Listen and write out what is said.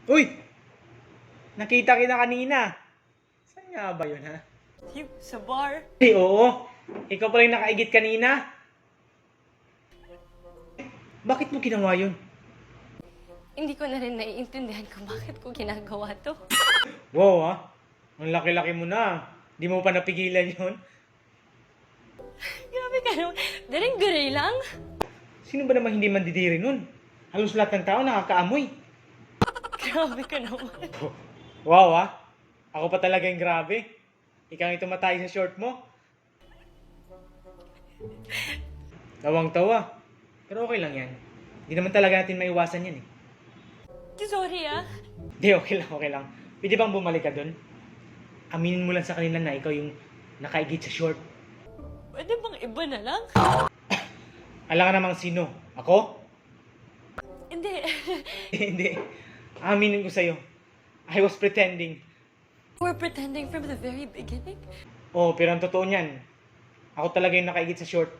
Uy! Nakita kita kanina. Saan nga ba yun, ha? Yung sa bar. Ay, oo. Ikaw pala yung nakaigit kanina. Bakit mo ginawa yun? Hindi ko na rin naiintindihan kung bakit ko ginagawa to. Wow, ha? Ang laki-laki mo na. Di mo pa napigilan yun? Grabe ka naman. Daring-diray lang. Sino ba naman hindi mandidiri nun? Halos lahat ng tao nakakaamoy. Grabe ka naman. Wow, ha? Ako pa talaga yung grabe. Ikaw yung tumatay sa short mo. Tawang-tawa. Pero okay lang yan. Hindi naman talaga natin maiwasan yan eh. Sorry ah. Di, okay lang, okay lang. Pwede bang bumalik ka dun? Aminin mo lang sa kanila na ikaw yung nakaigit sa short. Pwede bang iba na lang? Alam ka namang sino? Ako? Hindi. Hindi. Aminin ko sa'yo. I was pretending. We're pretending from the very beginning. Oh, pero ang totoo niyan, ako talaga yung nakaigit sa short.